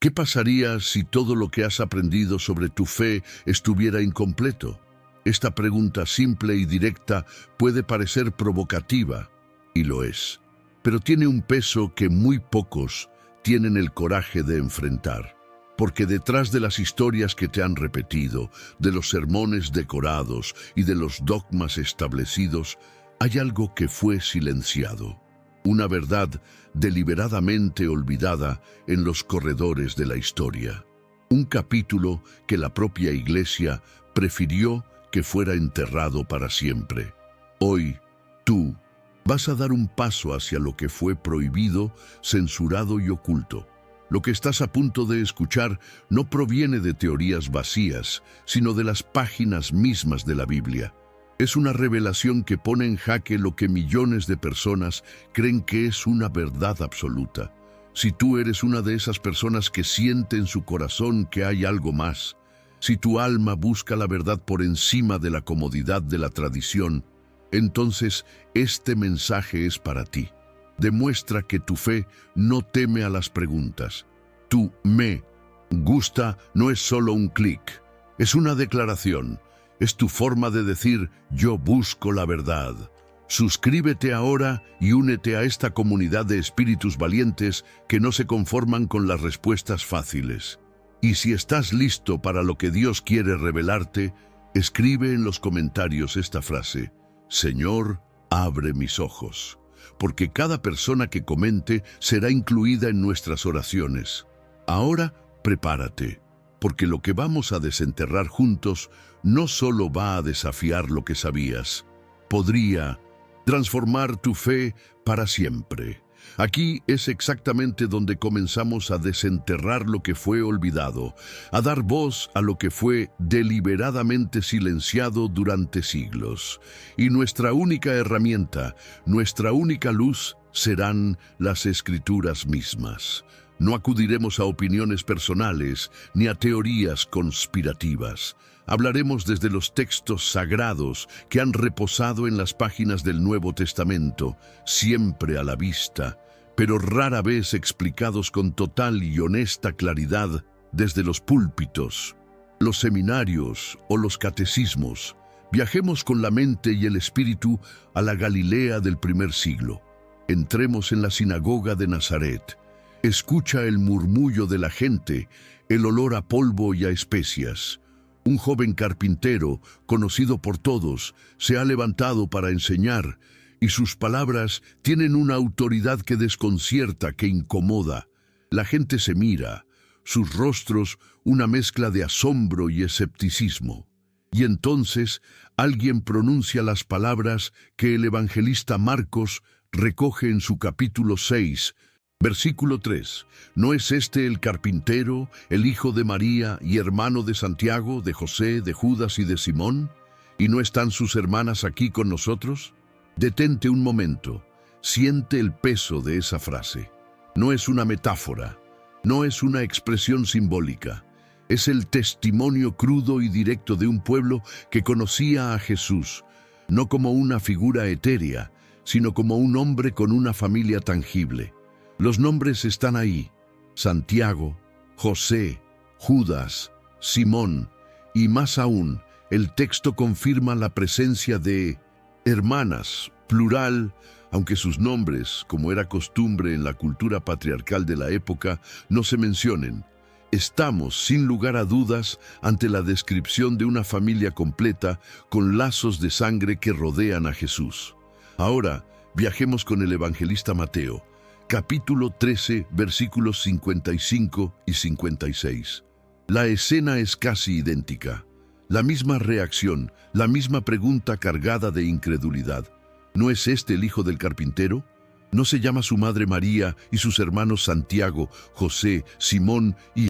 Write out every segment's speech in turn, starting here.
¿Qué pasaría si todo lo que has aprendido sobre tu fe estuviera incompleto? Esta pregunta simple y directa puede parecer provocativa, y lo es, pero tiene un peso que muy pocos tienen el coraje de enfrentar. Porque detrás de las historias que te han repetido, de los sermones decorados y de los dogmas establecidos, hay algo que fue silenciado. Una verdad deliberadamente olvidada en los corredores de la historia. Un capítulo que la propia Iglesia prefirió que fuera enterrado para siempre. Hoy, tú vas a dar un paso hacia lo que fue prohibido, censurado y oculto. Lo que estás a punto de escuchar no proviene de teorías vacías, sino de las páginas mismas de la Biblia. Es una revelación que pone en jaque lo que millones de personas creen que es una verdad absoluta. Si tú eres una de esas personas que siente en su corazón que hay algo más, si tu alma busca la verdad por encima de la comodidad de la tradición, entonces este mensaje es para ti. Demuestra que tu fe no teme a las preguntas. Tu me gusta no es solo un clic, es una declaración. Es tu forma de decir, yo busco la verdad. Suscríbete ahora y únete a esta comunidad de espíritus valientes que no se conforman con las respuestas fáciles. Y si estás listo para lo que Dios quiere revelarte, escribe en los comentarios esta frase: Señor, abre mis ojos. Porque cada persona que comente será incluida en nuestras oraciones. Ahora, prepárate, porque lo que vamos a desenterrar juntos no solo va a desafiar lo que sabías, podría transformar tu fe para siempre. Aquí es exactamente donde comenzamos a desenterrar lo que fue olvidado, a dar voz a lo que fue deliberadamente silenciado durante siglos. Y nuestra única herramienta, nuestra única luz, serán las Escrituras mismas. No acudiremos a opiniones personales ni a teorías conspirativas. Hablaremos desde los textos sagrados que han reposado en las páginas del Nuevo Testamento, siempre a la vista, pero rara vez explicados con total y honesta claridad desde los púlpitos, los seminarios o los catecismos. Viajemos con la mente y el espíritu a la Galilea del primer siglo. Entremos en la sinagoga de Nazaret. Escucha el murmullo de la gente, el olor a polvo y a especias. Un joven carpintero, conocido por todos, se ha levantado para enseñar, y sus palabras tienen una autoridad que desconcierta, que incomoda. La gente se mira, sus rostros una mezcla de asombro y escepticismo. Y entonces alguien pronuncia las palabras que el evangelista Marcos recoge en su capítulo 6, Versículo 3. ¿No es este el carpintero, el hijo de María y hermano de Santiago, de José, de Judas y de Simón? ¿Y no están sus hermanas aquí con nosotros? Detente un momento. Siente el peso de esa frase. No es una metáfora. No es una expresión simbólica. Es el testimonio crudo y directo de un pueblo que conocía a Jesús, no como una figura etérea, sino como un hombre con una familia tangible. Los nombres están ahí: Santiago, José, Judas, Simón, y más aún, el texto confirma la presencia de hermanas, plural, aunque sus nombres, como era costumbre en la cultura patriarcal de la época, no se mencionen. Estamos, sin lugar a dudas, ante la descripción de una familia completa con lazos de sangre que rodean a Jesús. Ahora, viajemos con el evangelista Mateo. Capítulo 13, versículos 55 y 56. La escena es casi idéntica. La misma reacción, la misma pregunta cargada de incredulidad. ¿No es este el hijo del carpintero? ¿No se llama su madre María y sus hermanos Santiago, José, Simón y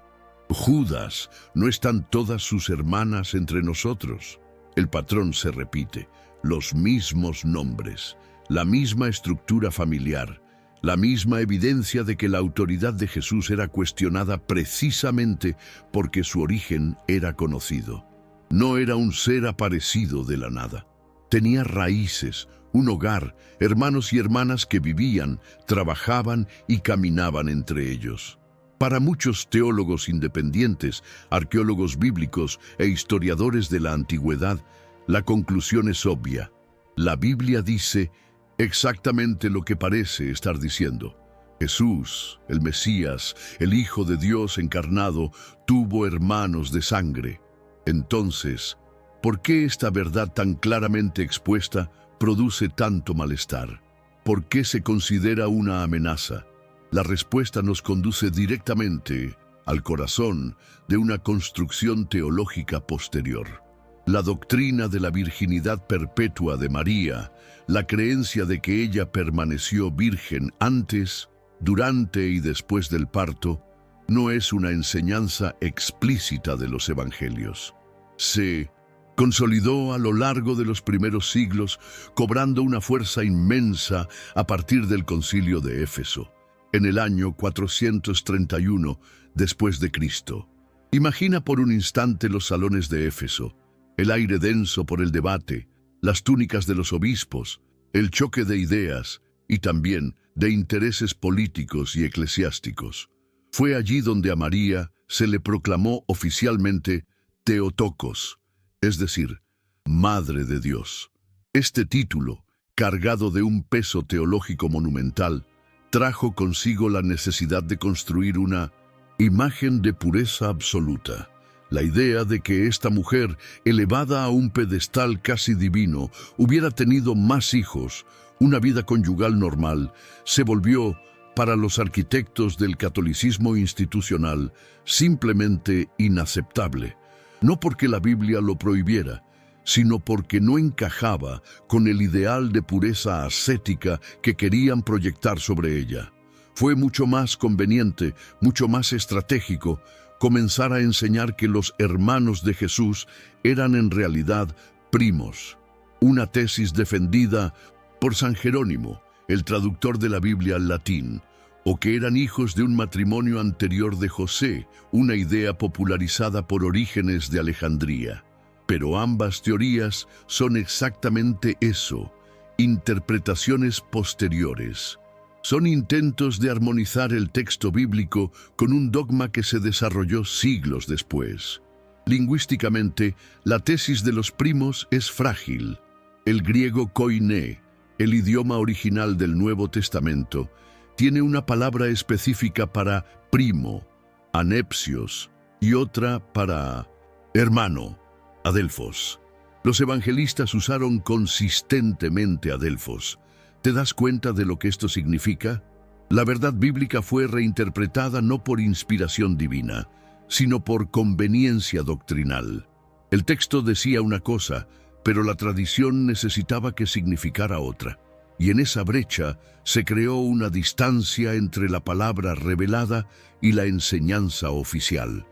Judas? ¿No están todas sus hermanas entre nosotros? El patrón se repite. Los mismos nombres, la misma estructura familiar. La misma evidencia de que la autoridad de Jesús era cuestionada precisamente porque su origen era conocido. No era un ser aparecido de la nada. Tenía raíces, un hogar, hermanos y hermanas que vivían, trabajaban y caminaban entre ellos. Para muchos teólogos independientes, arqueólogos bíblicos e historiadores de la antigüedad, la conclusión es obvia. La Biblia dice exactamente lo que parece estar diciendo. Jesús, el Mesías, el Hijo de Dios encarnado, tuvo hermanos de sangre. Entonces, ¿por qué esta verdad tan claramente expuesta produce tanto malestar? ¿Por qué se considera una amenaza? La respuesta nos conduce directamente al corazón de una construcción teológica posterior. La doctrina de la virginidad perpetua de María, la creencia de que ella permaneció virgen antes, durante y después del parto, no es una enseñanza explícita de los evangelios. Se consolidó a lo largo de los primeros siglos, cobrando una fuerza inmensa a partir del Concilio de Éfeso, en el año 431 después de Cristo. Imagina por un instante los salones de Éfeso, el aire denso por el debate, las túnicas de los obispos, el choque de ideas y también de intereses políticos y eclesiásticos. Fue allí donde a María se le proclamó oficialmente Theotokos, es decir, Madre de Dios. Este título, cargado de un peso teológico monumental, trajo consigo la necesidad de construir una imagen de pureza absoluta. La idea de que esta mujer, elevada a un pedestal casi divino, hubiera tenido más hijos, una vida conyugal normal, se volvió, para los arquitectos del catolicismo institucional, simplemente inaceptable. No porque la Biblia lo prohibiera, sino porque no encajaba con el ideal de pureza ascética que querían proyectar sobre ella. Fue mucho más conveniente, mucho más estratégico, comenzar a enseñar que los hermanos de Jesús eran en realidad primos. Una tesis defendida por San Jerónimo, el traductor de la Biblia al latín, o que eran hijos de un matrimonio anterior de José, una idea popularizada por Orígenes de Alejandría. Pero ambas teorías son exactamente eso, interpretaciones posteriores. Son intentos de armonizar el texto bíblico con un dogma que se desarrolló siglos después. Lingüísticamente, la tesis de los primos es frágil. El griego koiné, el idioma original del Nuevo Testamento, tiene una palabra específica para primo, anepsios, y otra para hermano, adelphos. Los evangelistas usaron consistentemente adelphos. ¿Te das cuenta de lo que esto significa? La verdad bíblica fue reinterpretada no por inspiración divina, sino por conveniencia doctrinal. El texto decía una cosa, pero la tradición necesitaba que significara otra. Y en esa brecha se creó una distancia entre la palabra revelada y la enseñanza oficial.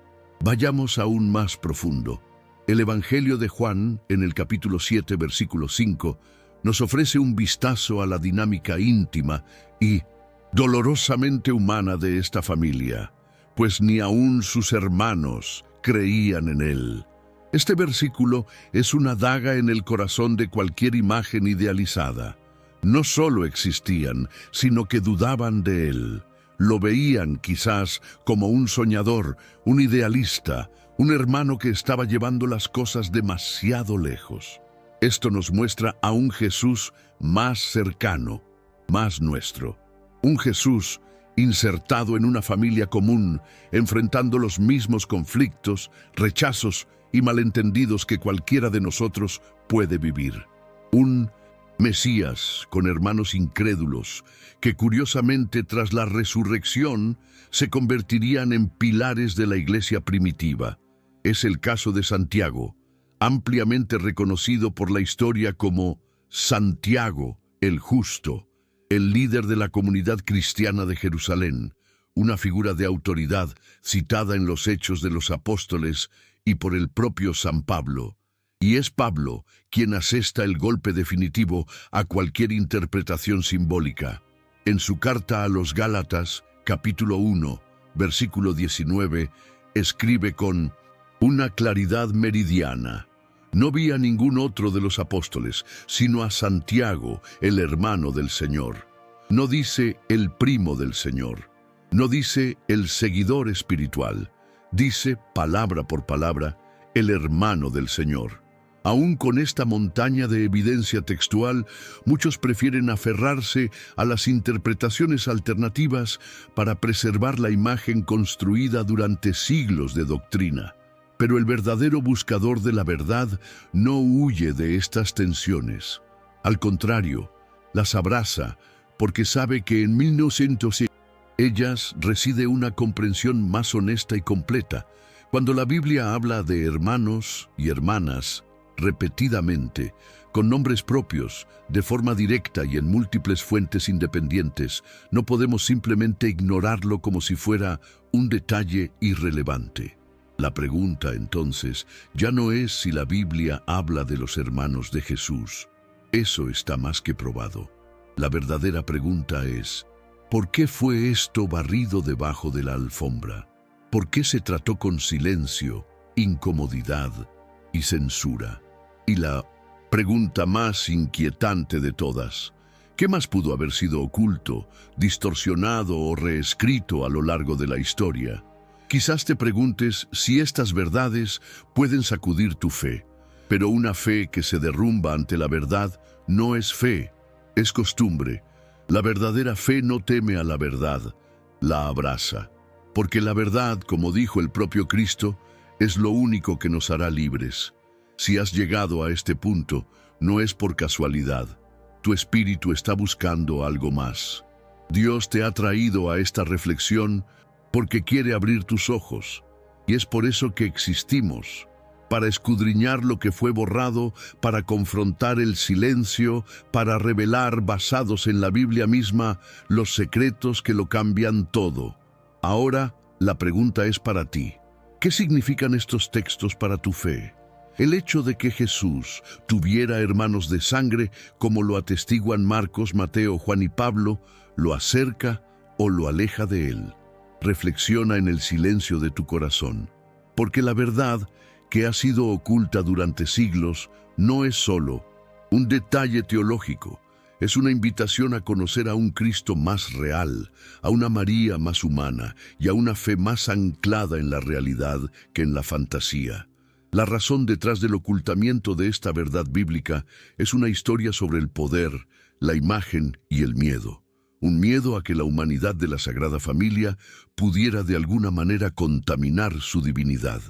Vayamos aún más profundo. El Evangelio de Juan, en el capítulo 7, versículo 5, nos ofrece un vistazo a la dinámica íntima y dolorosamente humana de esta familia, pues ni aun sus hermanos creían en él. Este versículo es una daga en el corazón de cualquier imagen idealizada. No solo existían, sino que dudaban de él. Lo veían quizás como un soñador, un idealista, un hermano que estaba llevando las cosas demasiado lejos. Esto nos muestra a un Jesús más cercano, más nuestro. Un Jesús insertado en una familia común, enfrentando los mismos conflictos, rechazos y malentendidos que cualquiera de nosotros puede vivir. Un Mesías con hermanos incrédulos, que curiosamente tras la resurrección se convertirían en pilares de la iglesia primitiva. Es el caso de Santiago, ampliamente reconocido por la historia como Santiago el Justo, el líder de la comunidad cristiana de Jerusalén, una figura de autoridad citada en los Hechos de los Apóstoles y por el propio San Pablo. Y es Pablo quien asesta el golpe definitivo a cualquier interpretación simbólica. En su carta a los Gálatas, capítulo 1, versículo 19, escribe con una claridad meridiana: no vi a ningún otro de los apóstoles, sino a Santiago, el hermano del Señor. No dice el primo del Señor. No dice el seguidor espiritual, dice palabra por palabra, el hermano del Señor. Aún con esta montaña de evidencia textual, muchos prefieren aferrarse a las interpretaciones alternativas para preservar la imagen construida durante siglos de doctrina. Pero el verdadero buscador de la verdad no huye de estas tensiones. Al contrario, las abraza porque sabe que en 1900 ellas reside una comprensión más honesta y completa. Cuando la Biblia habla de hermanos y hermanas, repetidamente, con nombres propios, de forma directa y en múltiples fuentes independientes, no podemos simplemente ignorarlo como si fuera un detalle irrelevante. La pregunta, entonces, ya no es si la Biblia habla de los hermanos de Jesús. Eso está más que probado. La verdadera pregunta es, ¿por qué fue esto barrido debajo de la alfombra? ¿Por qué se trató con silencio, incomodidad y censura? Y la pregunta más inquietante de todas, ¿qué más pudo haber sido oculto, distorsionado o reescrito a lo largo de la historia? Quizás te preguntes si estas verdades pueden sacudir tu fe, pero una fe que se derrumba ante la verdad no es fe, es costumbre. La verdadera fe no teme a la verdad, la abraza, porque la verdad, como dijo el propio Cristo, es lo único que nos hará libres. Si has llegado a este punto, no es por casualidad. Tu espíritu está buscando algo más. Dios te ha traído a esta reflexión porque quiere abrir tus ojos, y es por eso que existimos, para escudriñar lo que fue borrado, para confrontar el silencio, para revelar, basados en la Biblia misma, los secretos que lo cambian todo. Ahora, la pregunta es para ti. ¿Qué significan estos textos para tu fe? El hecho de que Jesús tuviera hermanos de sangre, como lo atestiguan Marcos, Mateo, Juan y Pablo, ¿lo acerca o lo aleja de él? Reflexiona en el silencio de tu corazón, porque la verdad que ha sido oculta durante siglos no es solo un detalle teológico, es una invitación a conocer a un Cristo más real, a una María más humana y a una fe más anclada en la realidad que en la fantasía. La razón detrás del ocultamiento de esta verdad bíblica es una historia sobre el poder, la imagen y el miedo. Un miedo a que la humanidad de la Sagrada Familia pudiera de alguna manera contaminar su divinidad.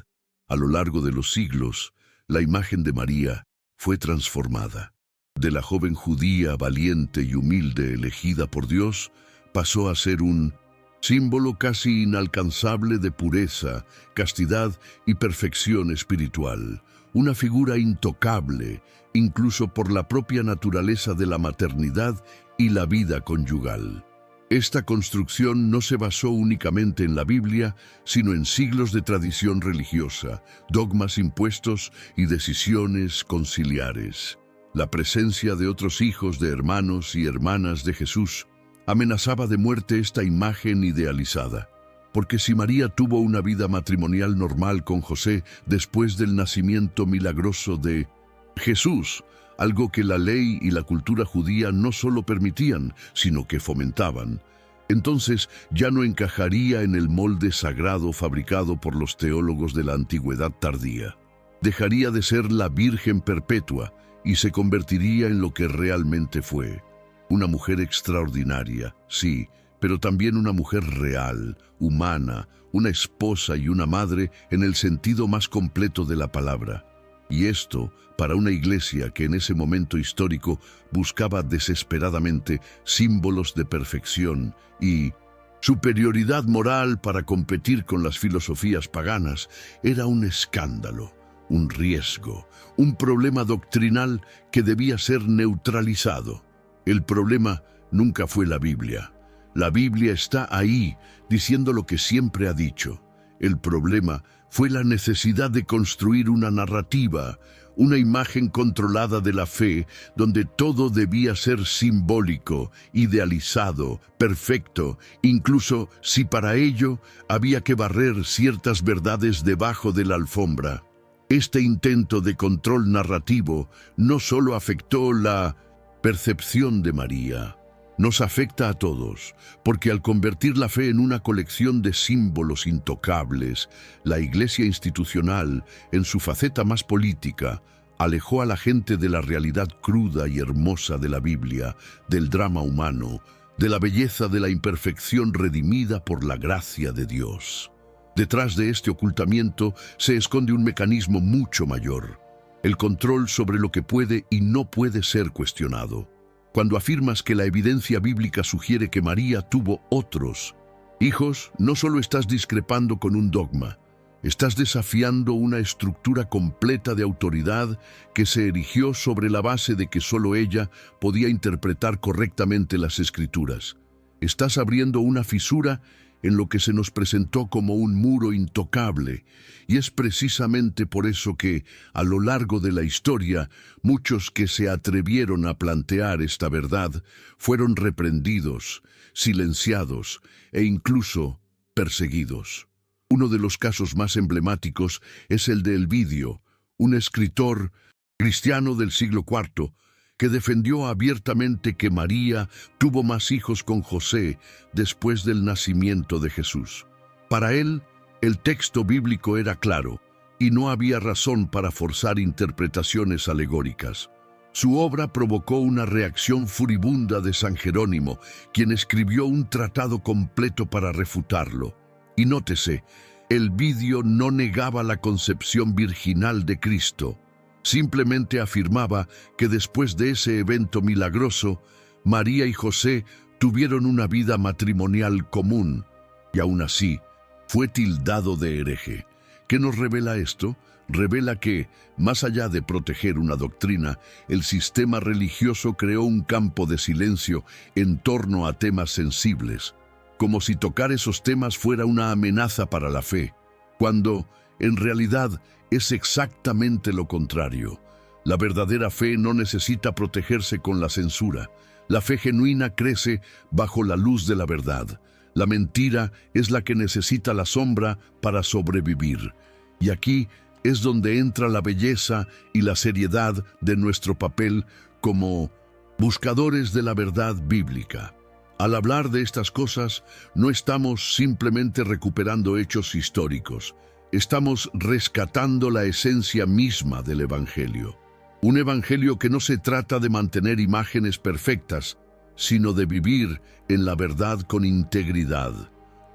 A lo largo de los siglos, la imagen de María fue transformada. De la joven judía valiente y humilde elegida por Dios, pasó a ser un símbolo casi inalcanzable de pureza, castidad y perfección espiritual, una figura intocable, incluso por la propia naturaleza de la maternidad y la vida conyugal. Esta construcción no se basó únicamente en la Biblia, sino en siglos de tradición religiosa, dogmas impuestos y decisiones conciliares. La presencia de otros hijos de hermanos y hermanas de Jesús amenazaba de muerte esta imagen idealizada, porque si María tuvo una vida matrimonial normal con José después del nacimiento milagroso de Jesús, algo que la ley y la cultura judía no solo permitían, sino que fomentaban, entonces ya no encajaría en el molde sagrado fabricado por los teólogos de la antigüedad tardía. Dejaría de ser la Virgen perpetua y se convertiría en lo que realmente fue. Una mujer extraordinaria, sí, pero también una mujer real, humana, una esposa y una madre en el sentido más completo de la palabra. Y esto, para una iglesia que en ese momento histórico buscaba desesperadamente símbolos de perfección y superioridad moral para competir con las filosofías paganas, era un escándalo, un riesgo, un problema doctrinal que debía ser neutralizado. El problema nunca fue la Biblia. La Biblia está ahí, diciendo lo que siempre ha dicho. El problema fue la necesidad de construir una narrativa, una imagen controlada de la fe, donde todo debía ser simbólico, idealizado, perfecto, incluso si para ello había que barrer ciertas verdades debajo de la alfombra. Este intento de control narrativo no solo afectó la percepción de María, Nos afecta a todos, porque al convertir la fe en una colección de símbolos intocables, la Iglesia institucional, en su faceta más política, alejó a la gente de la realidad cruda y hermosa de la Biblia, del drama humano, de la belleza de la imperfección redimida por la gracia de Dios. Detrás de este ocultamiento se esconde un mecanismo mucho mayor: el control sobre lo que puede y no puede ser cuestionado. Cuando afirmas que la evidencia bíblica sugiere que María tuvo otros hijos, no solo estás discrepando con un dogma, estás desafiando una estructura completa de autoridad que se erigió sobre la base de que solo ella podía interpretar correctamente las Escrituras. Estás abriendo una fisura en lo que se nos presentó como un muro intocable, y es precisamente por eso que, a lo largo de la historia, muchos que se atrevieron a plantear esta verdad fueron reprendidos, silenciados e incluso perseguidos. Uno de los casos más emblemáticos es el de Elvidio, un escritor cristiano del siglo IV, que defendió abiertamente que María tuvo más hijos con José después del nacimiento de Jesús. Para él, el texto bíblico era claro, y no había razón para forzar interpretaciones alegóricas. Su obra provocó una reacción furibunda de San Jerónimo, quien escribió un tratado completo para refutarlo. Y nótese, Elvidio no negaba la concepción virginal de Cristo. Simplemente afirmaba que después de ese evento milagroso, María y José tuvieron una vida matrimonial común, y aún así fue tildado de hereje. ¿Qué nos revela esto? Revela que, más allá de proteger una doctrina, el sistema religioso creó un campo de silencio en torno a temas sensibles, como si tocar esos temas fuera una amenaza para la fe, cuando, en realidad, es exactamente lo contrario. La verdadera fe no necesita protegerse con la censura. La fe genuina crece bajo la luz de la verdad. La mentira es la que necesita la sombra para sobrevivir. Y aquí es donde entra la belleza y la seriedad de nuestro papel como buscadores de la verdad bíblica. Al hablar de estas cosas, no estamos simplemente recuperando hechos históricos. Estamos rescatando la esencia misma del Evangelio. Un Evangelio que no se trata de mantener imágenes perfectas, sino de vivir en la verdad con integridad.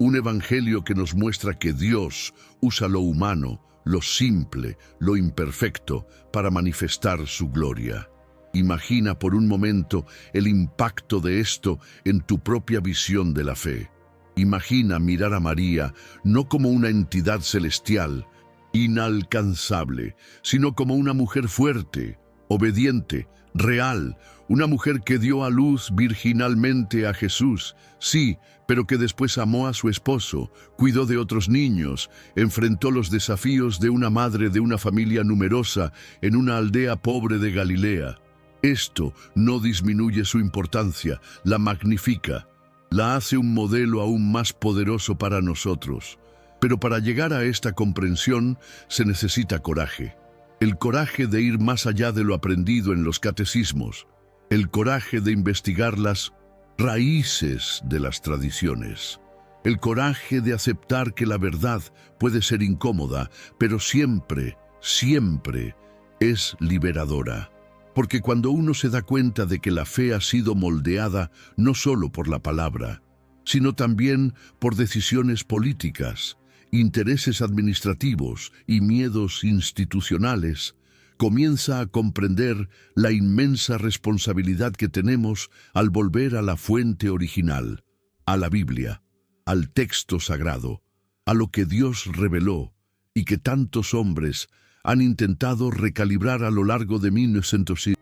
Un Evangelio que nos muestra que Dios usa lo humano, lo simple, lo imperfecto, para manifestar su gloria. Imagina por un momento el impacto de esto en tu propia visión de la fe. Imagina mirar a María no como una entidad celestial, inalcanzable, sino como una mujer fuerte, obediente, real, una mujer que dio a luz virginalmente a Jesús, sí, pero que después amó a su esposo, cuidó de otros niños, enfrentó los desafíos de una madre de una familia numerosa en una aldea pobre de Galilea. Esto no disminuye su importancia, la magnifica, la hace un modelo aún más poderoso para nosotros. Pero para llegar a esta comprensión se necesita coraje. El coraje de ir más allá de lo aprendido en los catecismos. El coraje de investigar las raíces de las tradiciones. El coraje de aceptar que la verdad puede ser incómoda, pero siempre, siempre es liberadora. Porque cuando uno se da cuenta de que la fe ha sido moldeada no solo por la palabra, sino también por decisiones políticas, intereses administrativos y miedos institucionales, comienza a comprender la inmensa responsabilidad que tenemos al volver a la fuente original, a la Biblia, al texto sagrado, a lo que Dios reveló y que tantos hombres han intentado recalibrar a lo largo de 1900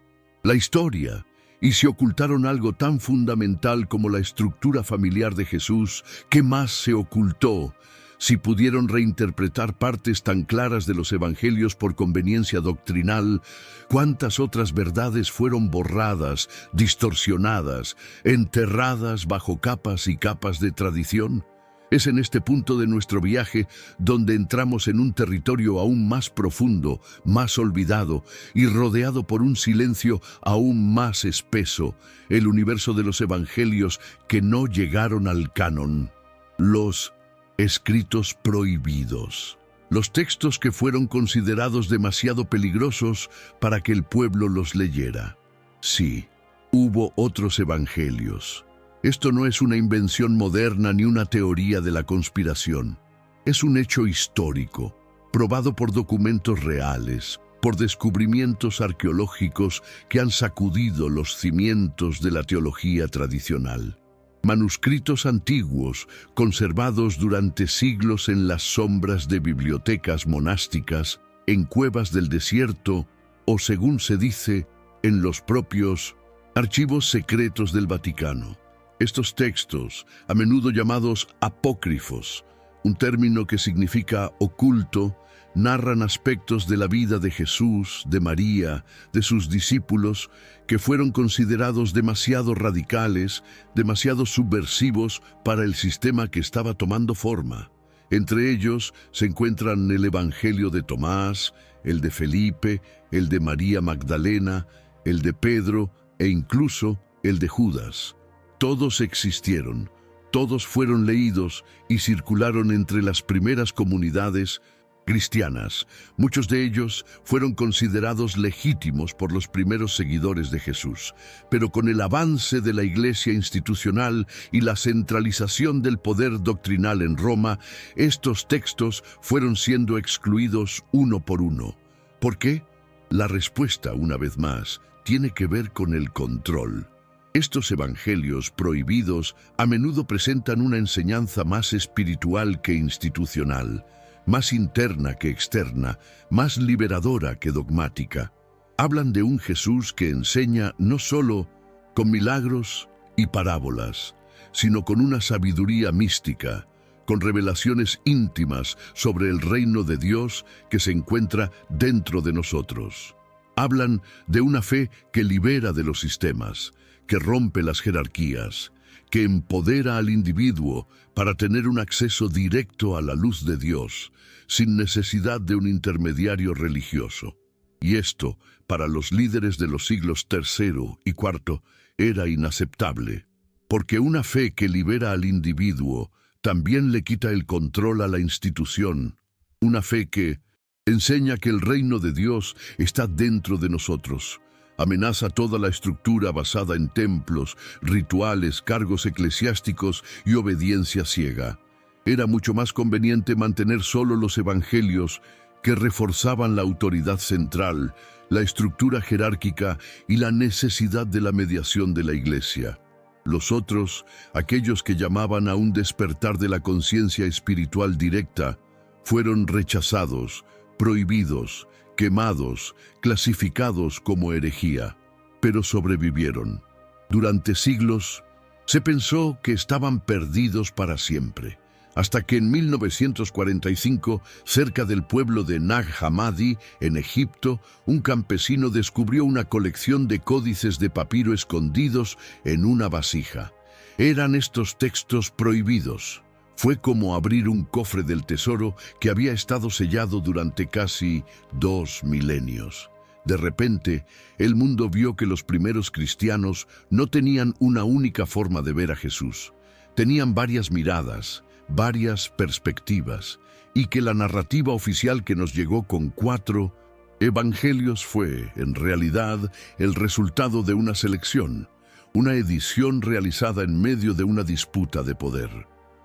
la historia, y se ocultaron algo tan fundamental como la estructura familiar de Jesús. ¿Qué más se ocultó? Si pudieron reinterpretar partes tan claras de los evangelios por conveniencia doctrinal, ¿cuántas otras verdades fueron borradas, distorsionadas, enterradas bajo capas y capas de tradición? Es en este punto de nuestro viaje donde entramos en un territorio aún más profundo, más olvidado y rodeado por un silencio aún más espeso, el universo de los evangelios que no llegaron al canon. Los escritos prohibidos. Los textos que fueron considerados demasiado peligrosos para que el pueblo los leyera. Sí, hubo otros evangelios. Esto no es una invención moderna ni una teoría de la conspiración. Es un hecho histórico, probado por documentos reales, por descubrimientos arqueológicos que han sacudido los cimientos de la teología tradicional. Manuscritos antiguos, conservados durante siglos en las sombras de bibliotecas monásticas, en cuevas del desierto o, según se dice, en los propios archivos secretos del Vaticano. Estos textos, a menudo llamados apócrifos, un término que significa oculto, narran aspectos de la vida de Jesús, de María, de sus discípulos, que fueron considerados demasiado radicales, demasiado subversivos para el sistema que estaba tomando forma. Entre ellos se encuentran el Evangelio de Tomás, el de Felipe, el de María Magdalena, el de Pedro e incluso el de Judas. Todos existieron, todos fueron leídos y circularon entre las primeras comunidades cristianas. Muchos de ellos fueron considerados legítimos por los primeros seguidores de Jesús, pero con el avance de la Iglesia institucional y la centralización del poder doctrinal en Roma, estos textos fueron siendo excluidos uno por uno. ¿Por qué? La respuesta, una vez más, tiene que ver con el control. Estos evangelios prohibidos a menudo presentan una enseñanza más espiritual que institucional, más interna que externa, más liberadora que dogmática. Hablan de un Jesús que enseña no solo con milagros y parábolas, sino con una sabiduría mística, con revelaciones íntimas sobre el reino de Dios que se encuentra dentro de nosotros. Hablan de una fe que libera de los sistemas, que rompe las jerarquías, que empodera al individuo para tener un acceso directo a la luz de Dios, sin necesidad de un intermediario religioso. Y esto, para los líderes de los siglos III y IV, era inaceptable, porque una fe que libera al individuo también le quita el control a la institución, una fe que enseña que el reino de Dios está dentro de nosotros, amenaza toda la estructura basada en templos, rituales, cargos eclesiásticos y obediencia ciega. Era mucho más conveniente mantener solo los evangelios que reforzaban la autoridad central, la estructura jerárquica y la necesidad de la mediación de la Iglesia. Los otros, aquellos que llamaban a un despertar de la conciencia espiritual directa, fueron rechazados, prohibidos, quemados, clasificados como herejía, pero sobrevivieron. Durante siglos, se pensó que estaban perdidos para siempre, hasta que en 1945, cerca del pueblo de Nag Hammadi, en Egipto, un campesino descubrió una colección de códices de papiro escondidos en una vasija. Eran estos textos prohibidos. Fue como abrir un cofre del tesoro que había estado sellado durante casi 2 milenios. De repente, el mundo vio que los primeros cristianos no tenían una única forma de ver a Jesús. Tenían varias miradas, varias perspectivas, y que la narrativa oficial que nos llegó con 4 evangelios fue, en realidad, el resultado de una selección, una edición realizada en medio de una disputa de poder.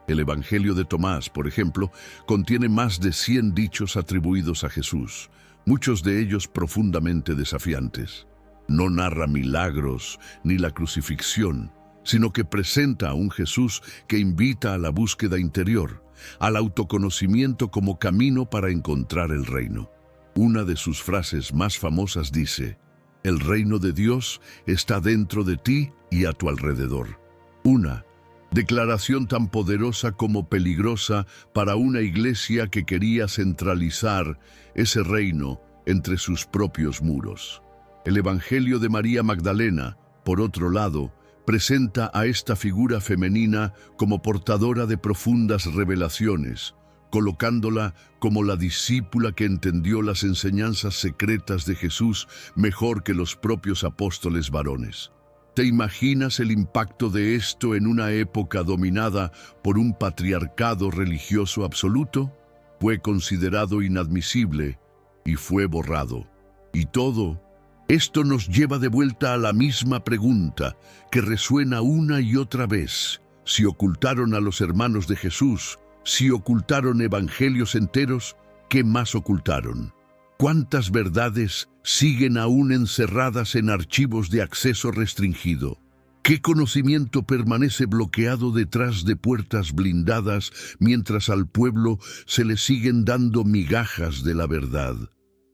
El Evangelio de Tomás, por ejemplo, contiene más de 100 dichos atribuidos a Jesús, muchos de ellos profundamente desafiantes. No narra milagros ni la crucifixión, sino que presenta a un Jesús que invita a la búsqueda interior, al autoconocimiento como camino para encontrar el reino. Una de sus frases más famosas dice: «El reino de Dios está dentro de ti y a tu alrededor». Una declaración tan poderosa como peligrosa para una iglesia que quería centralizar ese reino entre sus propios muros. El Evangelio de María Magdalena, por otro lado, presenta a esta figura femenina como portadora de profundas revelaciones, colocándola como la discípula que entendió las enseñanzas secretas de Jesús mejor que los propios apóstoles varones. ¿Te imaginas el impacto de esto en una época dominada por un patriarcado religioso absoluto? Fue considerado inadmisible y fue borrado. Y todo esto nos lleva de vuelta a la misma pregunta que resuena una y otra vez. Si ocultaron a los hermanos de Jesús, si ocultaron evangelios enteros, ¿qué más ocultaron? ¿Cuántas verdades siguen aún encerradas en archivos de acceso restringido? ¿Qué conocimiento permanece bloqueado detrás de puertas blindadas mientras al pueblo se le siguen dando migajas de la verdad?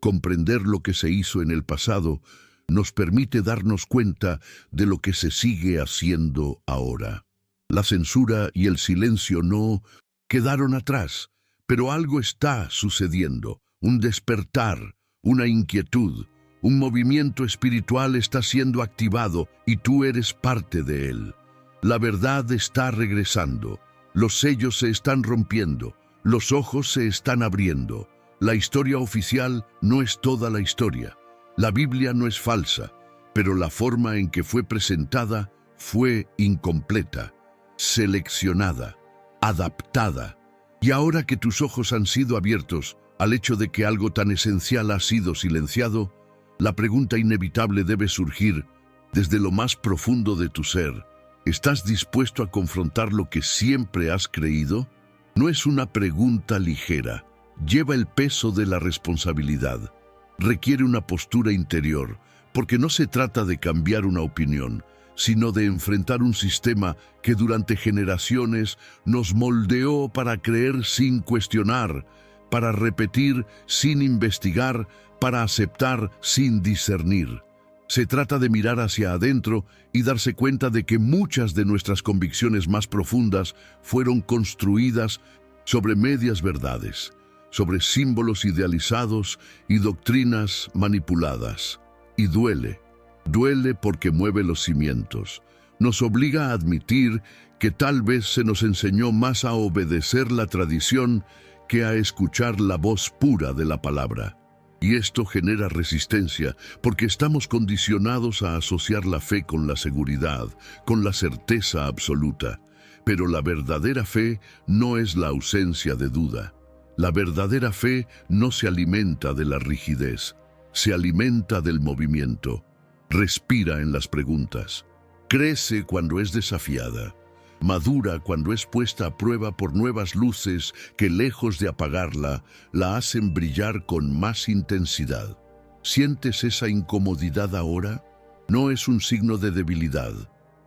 Comprender lo que se hizo en el pasado nos permite darnos cuenta de lo que se sigue haciendo ahora. La censura y el silencio no quedaron atrás, pero algo está sucediendo. Un despertar, una inquietud, un movimiento espiritual está siendo activado y tú eres parte de él. La verdad está regresando, los sellos se están rompiendo, los ojos se están abriendo. La historia oficial no es toda la historia. La Biblia no es falsa, pero la forma en que fue presentada fue incompleta, seleccionada, adaptada. Y ahora que tus ojos han sido abiertos al hecho de que algo tan esencial ha sido silenciado, la pregunta inevitable debe surgir desde lo más profundo de tu ser. ¿Estás dispuesto a confrontar lo que siempre has creído? No es una pregunta ligera. Lleva el peso de la responsabilidad. Requiere una postura interior, porque no se trata de cambiar una opinión, sino de enfrentar un sistema que durante generaciones nos moldeó para creer sin cuestionar, para repetir sin investigar, para aceptar sin discernir. Se trata de mirar hacia adentro y darse cuenta de que muchas de nuestras convicciones más profundas fueron construidas sobre medias verdades, sobre símbolos idealizados y doctrinas manipuladas. Y duele porque mueve los cimientos. Nos obliga a admitir que tal vez se nos enseñó más a obedecer la tradición que a escuchar la voz pura de la palabra. Y esto genera resistencia, porque estamos condicionados a asociar la fe con la seguridad, con la certeza absoluta. Pero la verdadera fe no es la ausencia de duda. La verdadera fe no se alimenta de la rigidez, se alimenta del movimiento. Respira en las preguntas. Crece cuando es desafiada. Madura cuando es puesta a prueba por nuevas luces que, lejos de apagarla, la hacen brillar con más intensidad. ¿Sientes esa incomodidad ahora? No es un signo de debilidad,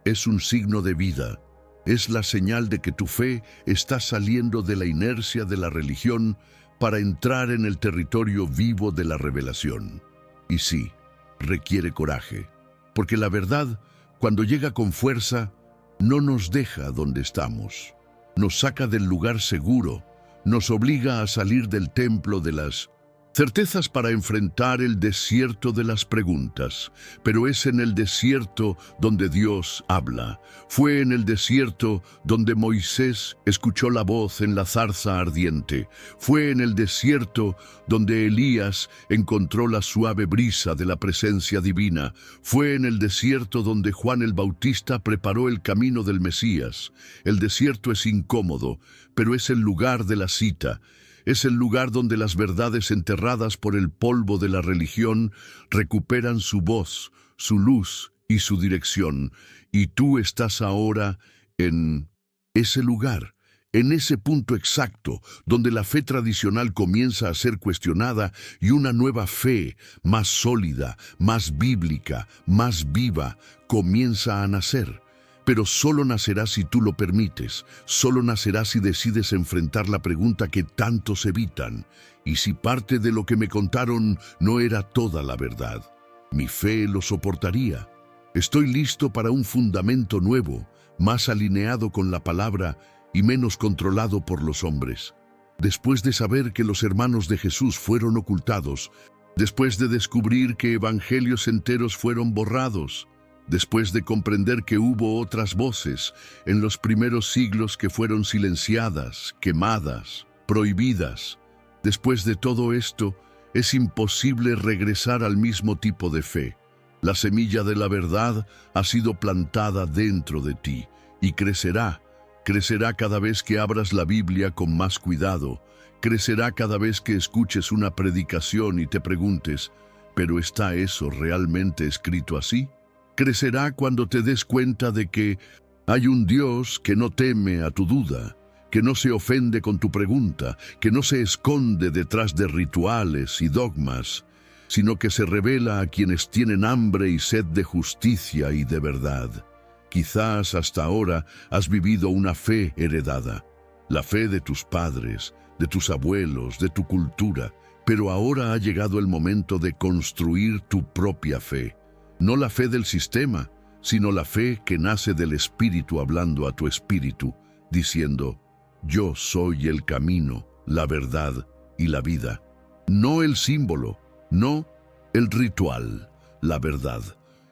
es un signo de vida. Es la señal de que tu fe está saliendo de la inercia de la religión para entrar en el territorio vivo de la revelación. Y sí, requiere coraje, porque la verdad, cuando llega con fuerza, no nos deja donde estamos. Nos saca del lugar seguro, nos obliga a salir del templo de las certezas para enfrentar el desierto de las preguntas. Pero es en el desierto donde Dios habla. Fue en el desierto donde Moisés escuchó la voz en la zarza ardiente. Fue en el desierto donde Elías encontró la suave brisa de la presencia divina. Fue en el desierto donde Juan el Bautista preparó el camino del Mesías. El desierto es incómodo, pero es el lugar de la cita. Es el lugar donde las verdades enterradas por el polvo de la religión recuperan su voz, su luz y su dirección. Y tú estás ahora en ese lugar, en ese punto exacto donde la fe tradicional comienza a ser cuestionada y una nueva fe, más sólida, más bíblica, más viva, comienza a nacer. Pero solo nacerá si tú lo permites, solo nacerá si decides enfrentar la pregunta que tantos evitan. Y si parte de lo que me contaron no era toda la verdad, mi fe lo soportaría. Estoy listo para un fundamento nuevo, más alineado con la palabra y menos controlado por los hombres. Después de saber que los hermanos de Jesús fueron ocultados, después de descubrir que evangelios enteros fueron borrados, Después de comprender que hubo otras voces en los primeros siglos que fueron silenciadas, quemadas, prohibidas, después de todo esto, es imposible regresar al mismo tipo de fe. La semilla de la verdad ha sido plantada dentro de ti y crecerá cada vez que abras la Biblia con más cuidado, crecerá cada vez que escuches una predicación y te preguntes, ¿pero está eso realmente escrito así? Crecerá cuando te des cuenta de que hay un Dios que no teme a tu duda, que no se ofende con tu pregunta, que no se esconde detrás de rituales y dogmas, sino que se revela a quienes tienen hambre y sed de justicia y de verdad. Quizás hasta ahora has vivido una fe heredada, la fe de tus padres, de tus abuelos, de tu cultura, pero ahora ha llegado el momento de construir tu propia fe. No la fe del sistema, sino la fe que nace del Espíritu hablando a tu espíritu, diciendo, yo soy el camino, la verdad y la vida. No el símbolo, no el ritual, la verdad.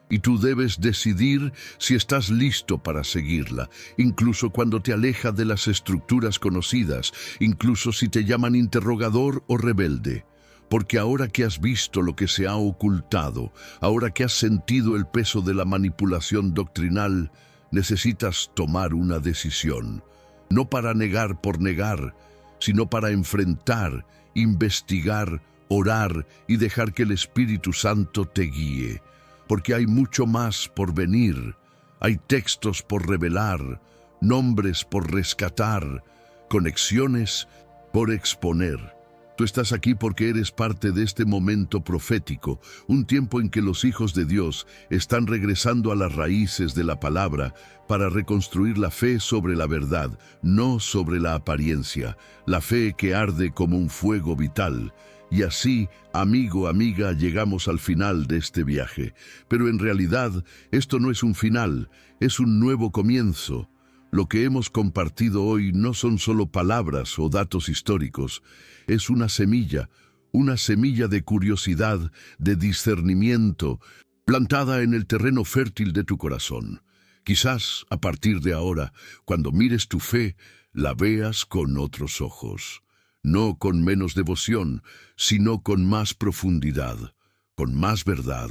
Y tú debes decidir si estás listo para seguirla, incluso cuando te aleja de las estructuras conocidas, incluso si te llaman interrogador o rebelde. Porque ahora que has visto lo que se ha ocultado, ahora que has sentido el peso de la manipulación doctrinal, necesitas tomar una decisión. No para negar por negar, sino para enfrentar, investigar, orar y dejar que el Espíritu Santo te guíe. Porque hay mucho más por venir, hay textos por revelar, nombres por rescatar, conexiones por exponer. Tú estás aquí porque eres parte de este momento profético, un tiempo en que los hijos de Dios están regresando a las raíces de la palabra para reconstruir la fe sobre la verdad, no sobre la apariencia, la fe que arde como un fuego vital. Y así, amigo, amiga, llegamos al final de este viaje. Pero en realidad, esto no es un final, es un nuevo comienzo. Lo que hemos compartido hoy no son solo palabras o datos históricos, es una semilla de curiosidad, de discernimiento, plantada en el terreno fértil de tu corazón. Quizás, a partir de ahora, cuando mires tu fe, la veas con otros ojos. No con menos devoción, sino con más profundidad, con más verdad.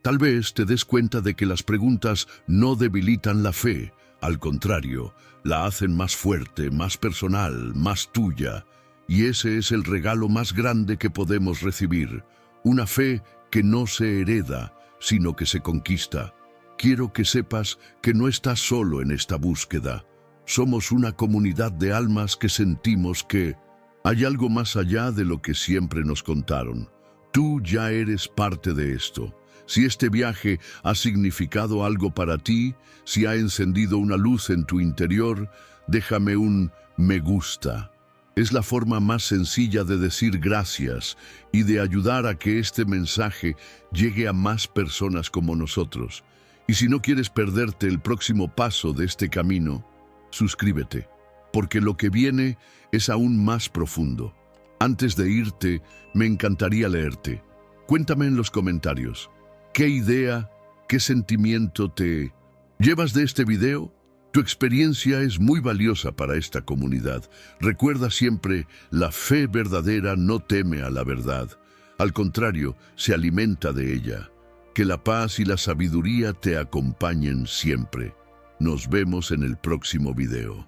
Tal vez te des cuenta de que las preguntas no debilitan la fe, al contrario, la hacen más fuerte, más personal, más tuya. Y ese es el regalo más grande que podemos recibir, una fe que no se hereda, sino que se conquista. Quiero que sepas que no estás solo en esta búsqueda. Somos una comunidad de almas que sentimos que hay algo más allá de lo que siempre nos contaron. Tú ya eres parte de esto. Si este viaje ha significado algo para ti, si ha encendido una luz en tu interior, déjame un me gusta. Es la forma más sencilla de decir gracias y de ayudar a que este mensaje llegue a más personas como nosotros. Y si no quieres perderte el próximo paso de este camino, suscríbete, porque lo que viene es aún más profundo. Antes de irte, me encantaría leerte. Cuéntame en los comentarios, ¿qué idea, qué sentimiento te llevas de este video? Tu experiencia es muy valiosa para esta comunidad. Recuerda siempre, la fe verdadera no teme a la verdad. Al contrario, se alimenta de ella. Que la paz y la sabiduría te acompañen siempre. Nos vemos en el próximo video.